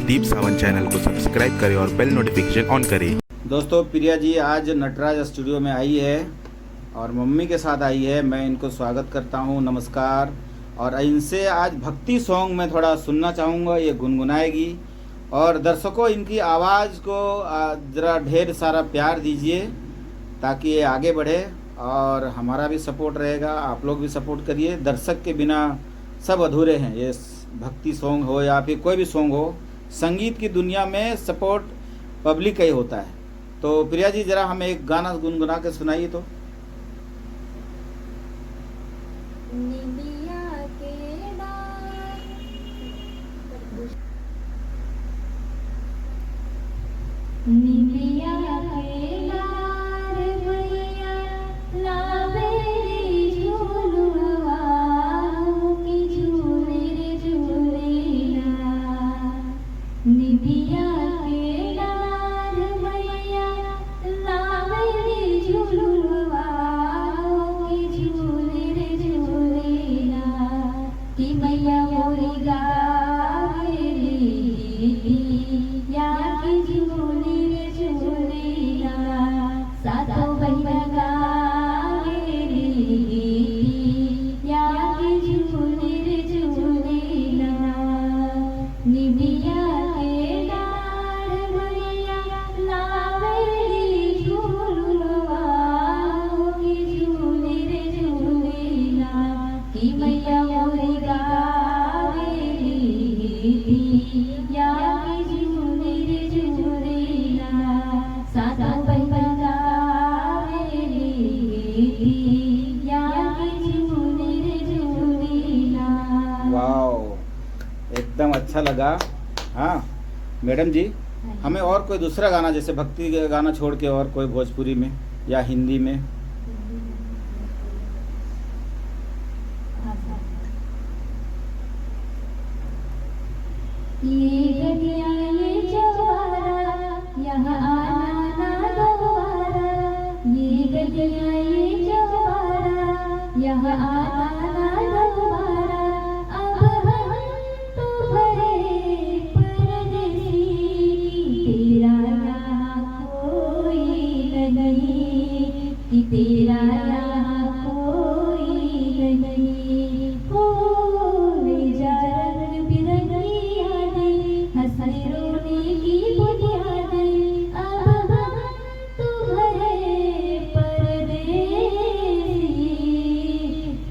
दीप सावन channel को subscribe करें और बेल नोटिफिकेशन ऑन करें। दोस्तों प्रिया जी आज नटराज स्टूडियो में आई है और मम्मी के साथ आई है। मैं इनको स्वागत करता हूँ, नमस्कार। और इनसे आज भक्ति सॉन्ग मैं थोड़ा सुनना चाहूँगा, ये गुनगुनाएगी। और दर्शकों इनकी आवाज़ को ज़रा ढेर सारा प्यार दीजिए ताकि ये आगे बढ़े और हमारा भी सपोर्ट रहेगा, आप लोग भी सपोर्ट करिए। दर्शक के बिना सब अधूरे हैं। ये भक्ति सॉन्ग हो या फिर कोई भी सॉन्ग हो, संगीत की दुनिया में सपोर्ट पब्लिक का ही होता है। तो प्रिया जी ज़रा हमें एक गाना गुनगुना के सुनाइए तो। निबिया के डार भैया लावेरी झूलुआ की झूले रे झूलेला। निबिया के डार भैया लावेरी झूलुआ की झूले रे झूलेला। कि मैया मोरी गावेली या की झूले रे झूलेला। सातो बहिना गावेली या की झूले रे झूलेला। निबिया के डार भैया लावेली झूलुआ की झूले रे झूलेला। कि मैया मोरी गावेली या की झूले रे झूलेला। सातो बहिना गावेली या की झूले रे झूलेला। वाह, एकदम अच्छा लगा। हाँ मैडम जी, हमें और कोई दूसरा गाना जैसे भक्ति का गाना छोड़ के और कोई भोजपुरी में या हिंदी में। ये गलियां ये चौबारा यहाँ आना ना दोबारा। ये गलियां ये चौबारा यहाँ आना ना दोबारा। अब हम तो भरे परदेसी, तेरा यहाँ कोई नहीं, कि तेरा यहाँ कोई नहीं। हो ले जा रंग बिरंगी यादें, हंसने रोने की बुनियादें। अब हम तो भरे परदेसी,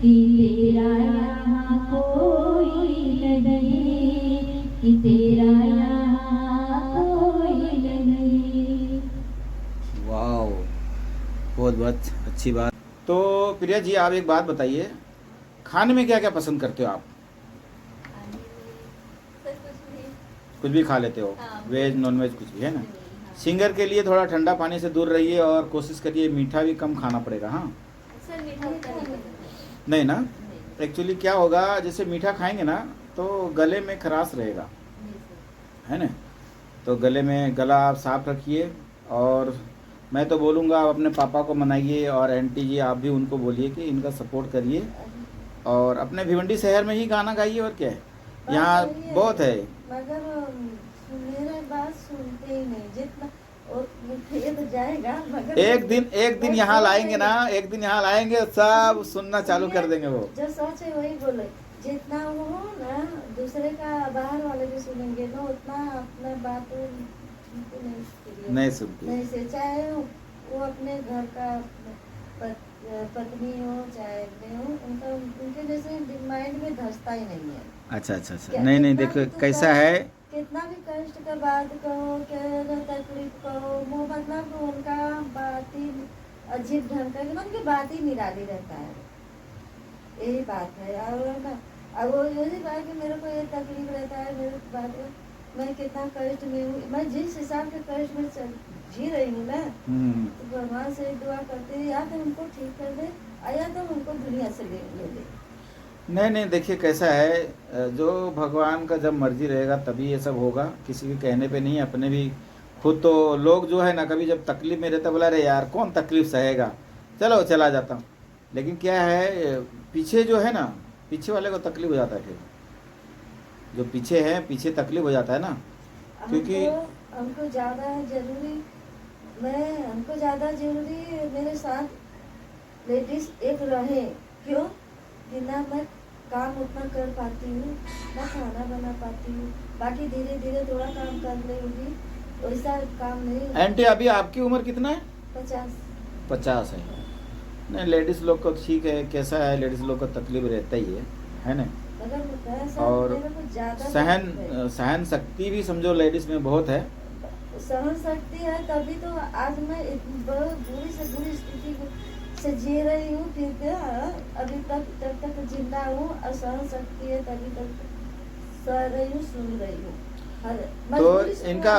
कि तेरा यहाँ कोई नहीं, कि तेरा यहाँ कोई नहीं। वाह, बहुत बहुत अच्छी बात। तो प्रिया जी आप एक बात बताइए, खाने में क्या क्या पसंद करते हो आप? कुछ भी खा लेते हो, वेज नॉन वेज कुछ भी, है ना? सिंगर के लिए थोड़ा ठंडा पानी से दूर रहिए और कोशिश करिए मीठा भी कम खाना पड़ेगा। हाँ नहीं ना, एक्चुअली क्या होगा, जैसे मीठा खाएंगे ना तो गले में खराश रहेगा, है ना? तो गले में गला आप साफ रखिए। और मैं तो बोलूँगा आप अपने पापा को मनाइए और आंटी जी आप भी उनको बोलिए कि इनका सपोर्ट करिए। और अपने भिवंडी शहर में ही गाना गाइए, और क्या है, यहाँ बहुत है। मगर मेरे बात सुनते ही नहीं, जितना तो जाएगा मगर एक दिन यहाँ लाएंगे ना, एक दिन यहाँ लाएंगे सब सुनना चालू कर देंगे वो। जो सोचे वही बोले। जितना वो ना दूसरे का बाहर वाले भी सुनेंगे ना, उतना अपना बात नहीं सुनती, नहीं से, चाहे वो अपने घर का पत्नी हो चाहे अपने हो, उनका उनके जैसे माइंड में धंसता ही नहीं है। अच्छा अच्छा अच्छा, नहीं नहीं, देखो कैसा है, कितना भी कष्ट का बात कहो, क्या तकलीफ कहो, वो मतलब उनका बात ही अजीब ढंग का, उनकी बात ही निराली रहता है। यही बात है। और ना अब वो यही बात कि मेरे को ये तकलीफ रहता है, मेरे बात मैं कितना कष्ट में हूँ, मैं जिस हिसाब के कष्ट में जी रही हूँ ना, तो भगवान से दुआ करते हैं या तो उनको ठीक कर दे या तो उनको दुनिया से ले दे। नहीं नहीं, देखिए कैसा है, जो भगवान का जब मर्जी रहेगा तभी ये सब होगा, किसी के कहने पे नहीं, अपने भी खुद तो लोग जो है ना, कभी जब तकलीफ में रहता बोला अरे यार कौन तकलीफ सहेगा, चलो चला जाता हूँ। लेकिन क्या है, पीछे जो है ना, पीछे वाले को तकलीफ हो जाता है, फिर जो पीछे है पीछे तकलीफ हो जाता है ना, क्योंकि हमको ज़्यादा जरूरी हमको ज़्यादा जरूरी मेरे साथ लेडीज एक रहे। क्यों कि ना मैं काम उतना कर पाती हूँ, ना खाना बना पाती हूँ, बाकी धीरे धीरे थोड़ा काम कर लेंगी, वैसा काम नहीं। आंटी अभी आपकी उम्र कितना है? 50। 50 है। नहीं लेडीज़ लोग को ठीक है, कैसा है लेडीज़ लोग को तकलीफ रहता ही है ना। मगर पैसा और मेरे को ज़्यादा सहन शक्ति भी समझो लेडीज़ में बहुत है। सहन शक्ति है, तभी तो आज मैं बहुत बुरी से बुरी स्थिति से जी रही हूँ। फिर क्या अभी तक जब तक जिंदा हूँ और सहन शक्ति है तभी तक सह रही हूँ, सुन रही हूँ। तो इनका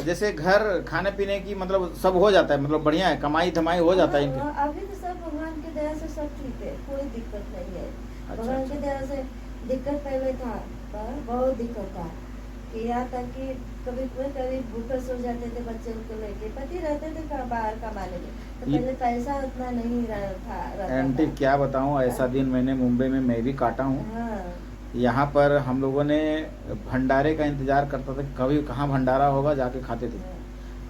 जैसे घर खाने पीने की मतलब सब हो जाता है, मतलब बढ़िया है, कमाई धमाई हो जाता है इनके। अभी तो सब भगवान की दया से सब ठीक है, कोई दिक्कत नहीं है। अच्छा, भगवान अच्छा। की दया से दिक्कत पहले था, बहुत दिक्कत था कि यहाँ तक कि कभी भूखे सो जाते थे बच्चे को लेके। पति रहते थे बाहर कमाने के, तो पहले पैसा उतना नहीं रहता आंटी था। क्या बताऊँ, ऐसा दिन मैंने मुंबई में मैं भी काटा हूँ। हाँ, यहाँ पर हम लोगों ने भंडारे का इंतजार करता था, कभी कहाँ भंडारा होगा जाके खाते थे।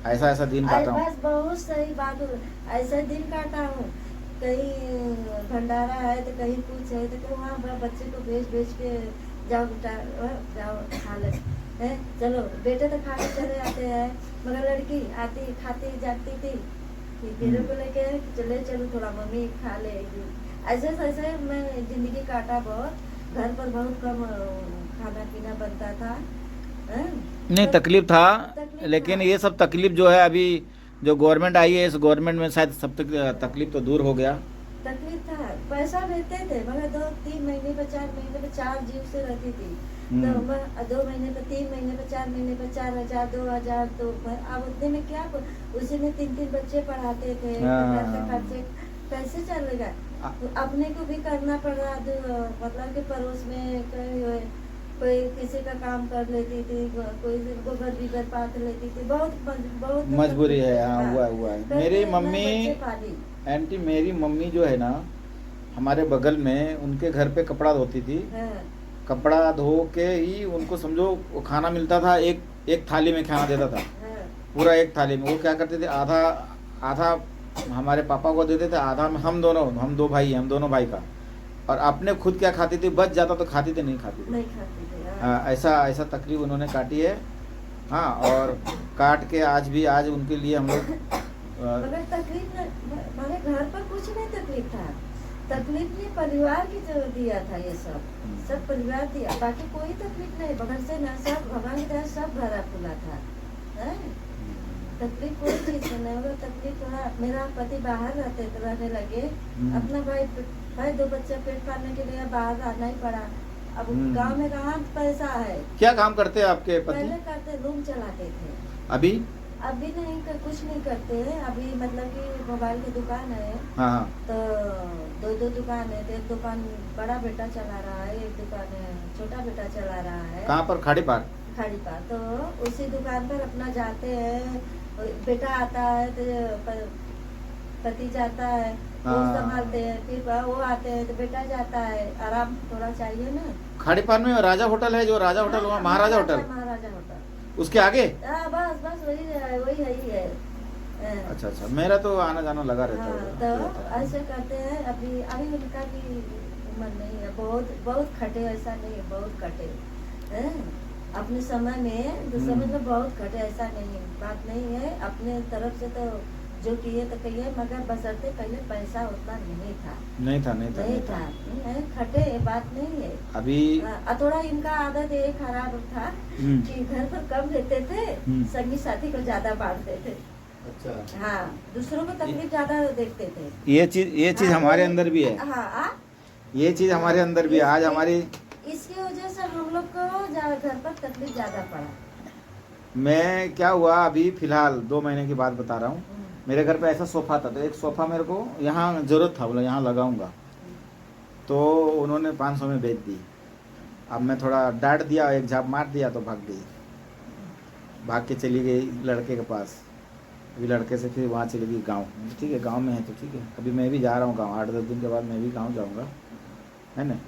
ऐसा ऐसा दिन काटा हूँ। बस बहुत सही बात हो, ऐसा दिन काटा हूँ। कहीं भंडारा है तो कहीं कुछ है तो वहाँ बच्चे को भेज के जाओ बेटा, जाओ खा ले। चलो बेटे तो खा के चले आते हैं, मगर लड़की आती खाती जाती थी, फिर को लेके चलो थोड़ा मम्मी खा लेगी। ऐसे ऐसे मैं जिंदगी काटा बहुत। घर पर बहुत कम खाना पीना बनता था। नहीं तकलीफ था, लेकिन ये सब तकलीफ जो है अभी जो गवर्नमेंट आई है, इस गवर्नमेंट में शायद सब तकलीफ तो दूर हो गया। तकलीफ था, पैसा देते थे मगर 2-3 महीने पर 4 महीने पर 4 जीव से रहती थी। तो मैं 2 महीने पर 3 महीने पर 4 महीने पर 4,000 2,000 तो अब उतने में क्या, उसी में 3-3 बच्चे पढ़ाते थे। घर का खर्चे कैसे चलेगा? तो अपने को भी करना पड़ रहा, मतलब कि पड़ोस में कोई किसी का काम कर लेती थी, कोई गोबर बिगर पात लेती थी। बहुत मजबूरी है। हाँ हुआ है। मेरी मम्मी पाली। आंटी मेरी मम्मी जो है ना, हमारे बगल में उनके घर पे कपड़ा धोती थी। कपड़ा धो के ही उनको समझो वो खाना मिलता था, एक थाली में खाना देता था, पूरा एक थाली में। वो क्या करते थे, आधा हमारे पापा को देते थे, आधा हम दो भाई हैं, हम दोनों भाई का, और अपने खुद क्या खाती थी, बच जाता तो खाती थी, नहीं खाती थी। हाँ, ऐसा तकलीफ उन्होंने काटी है। हाँ, और काट के आज उनके लिए हम लोग मगर तकलीफ हमारे घर पर कुछ नहीं तकलीफ था। तकलीफ ये परिवार की जो दिया था, ये सब परिवार दिया, बाकी कोई तकलीफ नहीं। बगल से ना सब भगवान की तरह सब भरा खुला था। तकलीफ कोई चीज से नहीं होगा। तकलीफ थोड़ा, मेरा पति बाहर रहने लगे, अपना भाई 2 बच्चे पेट पालने के लिए बाहर आना ही पड़ा। अब गांव में कहाँ पैसा है। क्या काम करते हैं आपके पति? पहले करते, रूम चलाते थे। अभी नहीं कुछ नहीं करते हैं। अभी मतलब कि मोबाइल की दुकान है। हाँ। तो 2 दुकान है। एक दुकान बड़ा बेटा चला रहा है, एक दुकान छोटा बेटा चला रहा है। कहाँ पर? खाड़ी पार। तो उसी दुकान पर अपना जाते हैं, बेटा आता है तो पति जाता है, वो संभालते हैं, फिर वो आते हैं तो बेटा जाता है। आराम थोड़ा चाहिए ना। खाड़ी पार में राजा होटल है, जो राजा होटल हुआ, महाराजा होटल, उसके आगे। बस वही है। अच्छा, मेरा तो आना जाना लगा रहता है। तो ऐसे करते हैं। अभी उनका भी उम्र नहीं है, बहुत खटे, ऐसा नहीं है बहुत खटे अपने समय में, तो समझ लो बहुत खटे, ऐसा नहीं बात नहीं है। अपने तरफ से तो जो किए तो कहिए, मगर बशर्ते पहले पैसा उतना नहीं था। खटे बात नहीं है। अभी थोड़ा इनका आदत ये खराब था कि घर पर कम रहते थे, संगी साथी को ज्यादा बांटते थे। अच्छा। हाँ, दूसरों को तकलीफ ज्यादा देखते थे। ये चीज हमारे अंदर भी है। हाँ, ये चीज हमारे अंदर भी है। आज हमारी इसकी वजह से हम लोग को घर पर तकलीफ ज्यादा पड़ा। मैं क्या हुआ अभी फिलहाल 2 महीने की बात बता रहा हूँ। मेरे घर पे ऐसा सोफा था, तो एक सोफा मेरे को यहाँ जरूरत था, बोला यहाँ लगाऊंगा, तो उन्होंने 500 में बेच दी। अब मैं थोड़ा डांट दिया, एक झाप मार दिया तो भाग गई, भाग के चली गई लड़के के पास। अभी लड़के से फिर वहाँ चली गई गाँव। ठीक है, गाँव में है तो ठीक है। अभी मैं भी जा रहा हूँ गाँव, 8-10 दिन के बाद मैं भी गाँव जाऊँगा, है ना।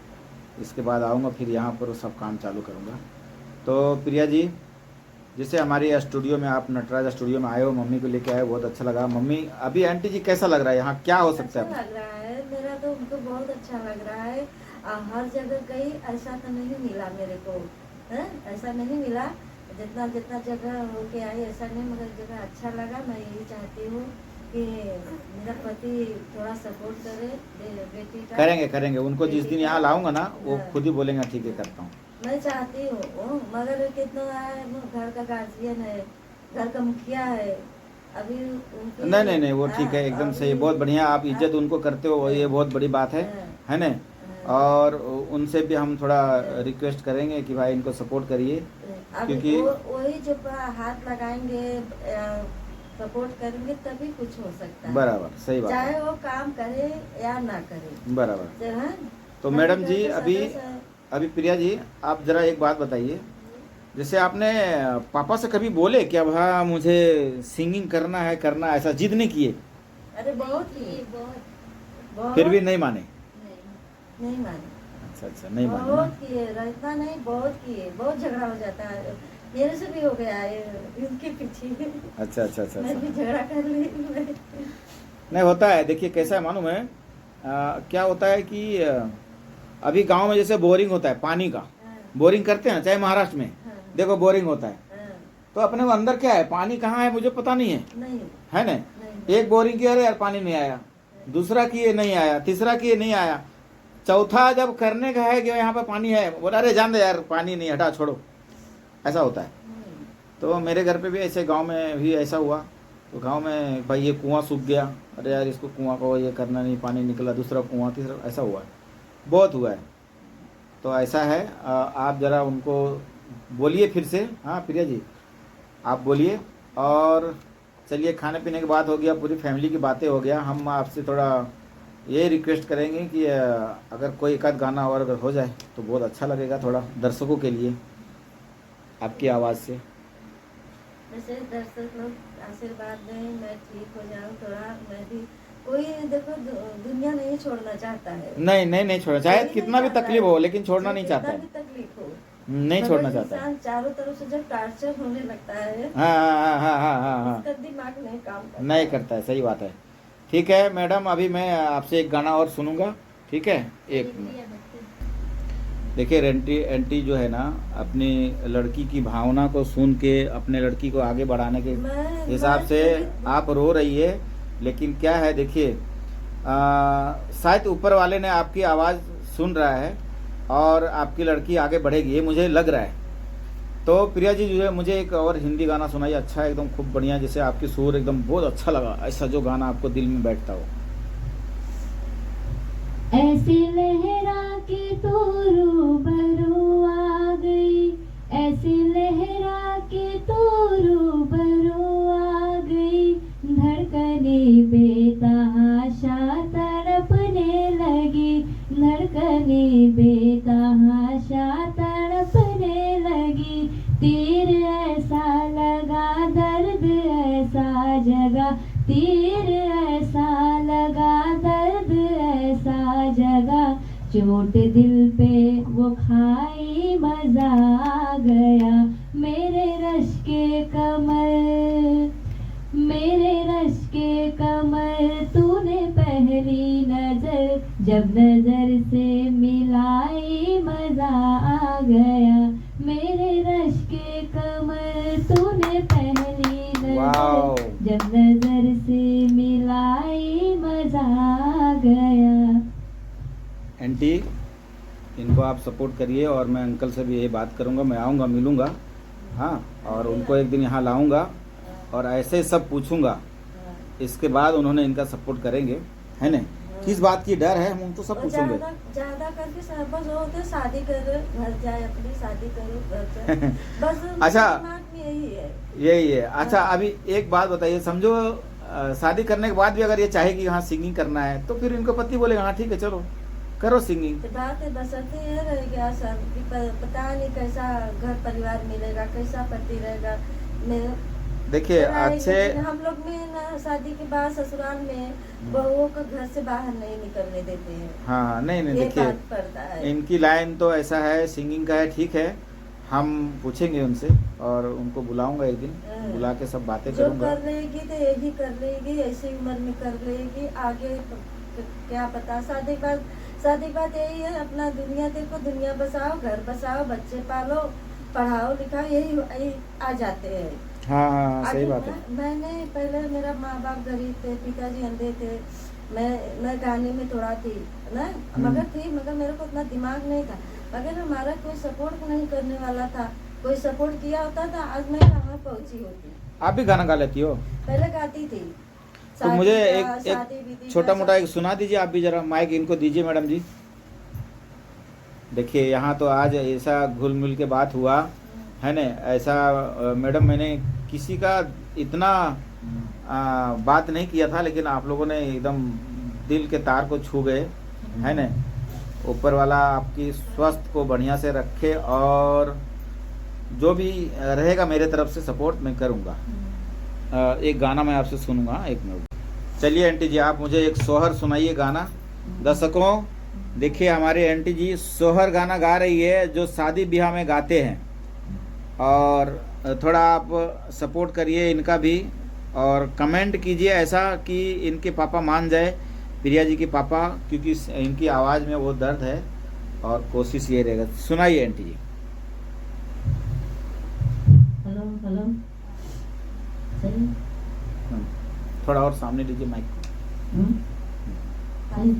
इसके बाद आऊँगा, फिर यहाँ पर सब काम चालू करूँगा। तो प्रिया जी, जैसे हमारे स्टूडियो में आप नटराज स्टूडियो में आए हो, मम्मी को लेके आए हो, बहुत अच्छा लगा। मम्मी अभी आंटी जी कैसा लग रहा है, यहाँ क्या हो सकता अच्छा है? लग रहा है, मेरा तो उनको बहुत अच्छा लग रहा है। हर जगह गई ऐसा तो नहीं मिला मेरे को, है ऐसा नहीं मिला, जितना जितना जगह होके आई ऐसा नहीं, मगर जगह अच्छा लगा। मैं यही चाहती हूँ कि मेरा पति थोड़ा सपोर्ट करे बेटी का। करेंगे करेंगे, उनको जिस दिन यहाँ लाऊंगा ना वो हाँ। खुद ही बोलेंगे ठीक है करता हूँ। मैं चाहती हूँ मगर कितना है, वो घर का गार्जियन है, घर का मुखिया है, अभी उनकी नहीं नहीं नहीं, वो ठीक है, एकदम सही, बहुत बढ़िया। आप इज्जत हाँ। उनको करते हो, ये बहुत बड़ी बात है ना? हाँ। और उनसे भी हम थोड़ा रिक्वेस्ट करेंगे कि भाई इनको सपोर्ट करिए, अभी क्योंकि वही जो हाथ लगाएंगे, सपोर्ट करेंगे तभी कुछ हो सकता है। बराबर सही बात चाहे है, वो काम करे या ना करे। बराबर। हाँ? तो हम मैडम घर जी के अभी सदस्य हैं। अभी प्रिया जी आप जरा एक बात बताइए, जैसे आपने पापा से कभी बोले कि अब हाँ मुझे सिंगिंग करना है, करना है, ऐसा जिद नहीं किए? अरे बहुत ही बहुत फिर भी नहीं माने? नहीं माने, अच्छा अच्छा, नहीं माने बहुत ना? किए, रहता नहीं, बहुत किए, बहुत झगड़ा हो जाता है, मेरे से भी हो गया है इनके पीछे। अच्छा अच्छा अच्छा मैं अच्छा, भी झगड़ा कर ली। नहीं होता है। देखिए कैसा है मालूम है, क्या होता है कि अभी गांव में जैसे बोरिंग होता है पानी का, बोरिंग करते हैं चाहे महाराष्ट्र में, देखो बोरिंग होता है, तो अपने को अंदर क्या है, पानी कहाँ है मुझे पता नहीं है, नहीं है ना? नहीं एक बोरिंग किया, अरे यार पानी नहीं आया, दूसरा किए नहीं आया, तीसरा किए नहीं आया, चौथा जब करने का है कि यहाँ पे पानी है, बोला अरे जान दे यार पानी नहीं, हटा छोड़ो, ऐसा होता है। तो मेरे घर पे भी ऐसे गांव में भी ऐसा हुआ, तो गांव में भाई ये कुआं सूख गया, अरे यार इसको कुआं को ये करना नहीं, पानी निकला, दूसरा कुआं, तीसरा, ऐसा हुआ है, बहुत हुआ है। तो ऐसा है, आप ज़रा उनको बोलिए फिर से। हाँ प्रिया जी आप बोलिए। और चलिए, खाने पीने की बात हो गया, पूरी फैमिली की बातें हो गया, हम आपसे थोड़ा ये रिक्वेस्ट करेंगे कि अगर कोई एक आध गाना और अगर हो जाए तो बहुत अच्छा लगेगा, थोड़ा दर्शकों के लिए आपकी आवाज़ से। वैसे दर्शक लोग आशीर्वाद दें, मैं ठीक हो जाऊं थोड़ा, मैं भी कोई देखो दुनिया नहीं छोड़ना चाहता है। नहीं नहीं नहीं छोड़ना, चाहे कोई कितना भी नहीं चाहता तकलीफ हो है। लेकिन छोड़ना नहीं चाहता कितना है, भी तकलीफ हो, नहीं मगर छोड़ना चाहता है। इंसान चारों तरफ से जब टार्चर होने लगता है, हाँ हाँ हाँ हाँ हाँ हाँ, उसका दिमाग नहीं काम करता। नहीं करता है, सही बात है। ठीक है मैडम, अभी मैं आपसे एक गाना और सुनूंगा, ठीक है? एक मिनट। देखिए एंटी जो है ना, अपनी लड़की की भावना को सुन के अपने लड़की को आगे बढ़ाने के हिसाब से आप रो रही है, लेकिन क्या है देखिए, शायद ऊपर वाले ने आपकी आवाज़ सुन रहा है और आपकी लड़की आगे बढ़ेगी, ये मुझे लग रहा है। तो प्रिया जी जो है मुझे एक और हिंदी गाना सुनाइए, अच्छा है, एकदम खूब बढ़िया, जैसे आपकी सुर एकदम बहुत अच्छा लगा, ऐसा जो गाना आपको दिल में बैठता हो। ऐसी लहरा के तू रूबरू आ गई, ऐसी लहरा के तू रूबरू आ गई, धड़कने बेतहाशा तड़पने लगी, धड़कने बेतहाशा तड़पने लगी, तीर ऐसा लगा दर्द ऐसा जगा, तीर ऐसा लगा दर्द ऐसा जगा, चोट दिल पे वो खाई मजा आ गया, मेरे रश के कमर, मेरे रश के कमर, तूने पहली नजर जब नजर से मिलाई मजा आ गया, मेरे रश के कमर, तूने पहली वाओ। नजर जब नजर से मिलाई मजा आ गया। आंटी इनको आप सपोर्ट करिए, और मैं अंकल से भी यही बात करूंगा, मैं आऊँगा मिलूंगा, हाँ, और उनको एक दिन यहाँ लाऊंगा और ऐसे सब पूछूंगा, इसके बाद उन्होंने इनका सपोर्ट करेंगे, है ना? किस बात की डर है हम उनको सब पूछेंगे। ज्यादा करके बस होते शादी करो, घर जाए, अपनी शादी करो, घर जाए, बस अच्छा। दिमाग में यही है। यही है। अच्छा अभी एक बात बताइए, समझो शादी करने के बाद भी अगर ये चाहे कि हाँ सिंगिंग करना है, तो फिर इनको पति बोलेगा हाँ ठीक है चलो करो सिंगिंग। तो बात है बसरते ये रहेगा सर कि पता नहीं कैसा घर परिवार मिलेगा, कैसा पति रहेगा। देखिए अच्छे, हम लोग में ना शादी के बाद ससुराल में बहुओं को घर से बाहर नहीं निकलने देते हैं। हाँ नहीं नहीं, ये देखिए बात पड़ता है। इनकी लाइन तो ऐसा है, सिंगिंग का है, ठीक हम पूछेंगे उनसे और उनको बुलाऊंगा एक दिन, हाँ। बुला के सब बातें जो करूंगा। कर लेगी तो यही कर लेगी, ऐसी उम्र में कर लेगी, आगे क्या पता। शादी के बाद यही है, अपना दुनिया देखो, दुनिया बसाओ, घर बसाओ, बच्चे पालो, पढ़ाओ लिखाओ, यही आ जाते हैं। हाँ हाँ हाँ, सही आगे बात है। मैंने पहले, मेरा माँ बाप गरीब थे, पिताजी अंधे थे, मैं गाने में थोड़ा थी ना, मगर मेरे को उतना दिमाग नहीं था। मगर हमारा कोई सपोर्ट नहीं करने वाला था, कोई सपोर्ट किया होता था आज मैं कहाँ पहुँची होती। आप भी गाना गा लेती हो? पहले गाती थी। तो मुझे शादी एक विधि छोटा का मोटा सब- एक सुना दीजिए आप भी, जरा माइक इनको दीजिए मैडम जी। देखिए यहाँ तो आज ऐसा घुल मिल के बात हुआ है ना, ऐसा मैडम मैंने किसी का इतना बात नहीं किया था, लेकिन आप लोगों ने एकदम दिल के तार को छू गए है ना। ऊपर वाला आपकी स्वास्थ्य को बढ़िया से रखे और जो भी रहेगा मेरे तरफ से सपोर्ट मैं करूँगा। एक गाना मैं आपसे सुनूंगा, एक मिनट। चलिए आंटी जी आप मुझे एक सोहर सुनाइए गाना। दर्शकों देखिए हमारे आंटी जी सोहर गाना गा रही है, जो शादी ब्याह में गाते हैं, और थोड़ा आप सपोर्ट करिए इनका भी और कमेंट कीजिए ऐसा कि इनके पापा मान जाए, प्रिया जी के पापा, क्योंकि इनकी आवाज़ में वो दर्द है। और कोशिश ये रहेगा, सुनाइए आंटी जी। हेलो हेलो सही थोड़ा और सामने लीजिए माइक। सही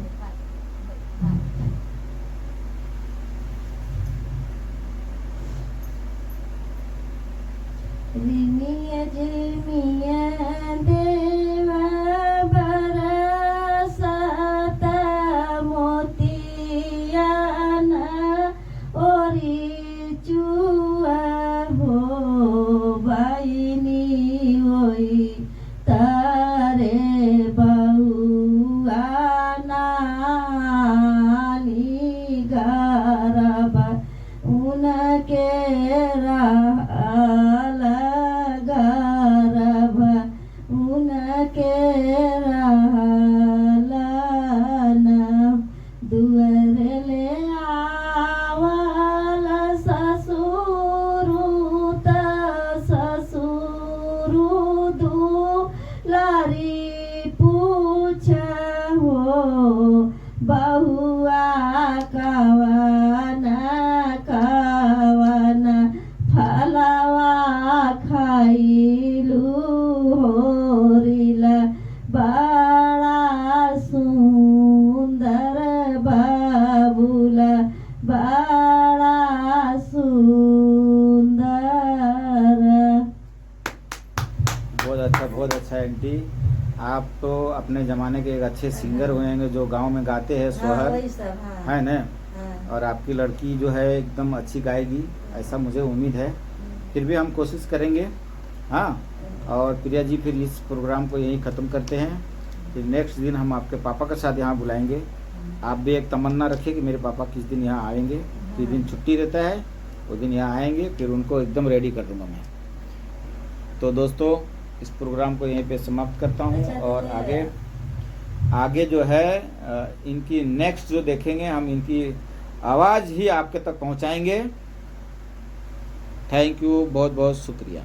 रिमिया झिमिया देवा बरसाता मोतियाना ओरी चुआ हो बाईनी होई तारे बउआ नानी गरबा उनके रहल गरबा उनके रहल ना दुअर ले आवल ससुरु त ससुरु दुलारी पूछ हो बहुआ कवना कवना फलवा खाइलू होरिला बड़ा सुंदर बाबुला बड़ा सुंदर। बहुत अच्छा आंटी। आप तो अपने ज़माने के एक अच्छे सिंगर हुए हैं जो गांव में गाते हैं हाँ, सोहर, वही सब, हाँ। है ना। हाँ। और आपकी लड़की जो है एकदम अच्छी गाएगी, ऐसा मुझे उम्मीद है। फिर भी हम कोशिश करेंगे। हाँ, और प्रिया जी फिर इस प्रोग्राम को यहीं ख़त्म करते हैं। फिर नेक्स्ट दिन हम आपके पापा के साथ यहाँ बुलाएंगे। आप भी एक तमन्ना रखिए कि मेरे पापा किस दिन यहाँ आएंगे, किस दिन छुट्टी रहता है उस दिन यहाँ आएंगे, फिर उनको एकदम रेडी कर दूँगा मैं। तो दोस्तों इस प्रोग्राम को यहीं पे समाप्त करता हूँ। अच्छा, और तो आगे जो है इनकी नेक्स्ट जो देखेंगे हम, इनकी आवाज़ ही आपके तक पहुँचाएंगे। थैंक यू, बहुत बहुत शुक्रिया।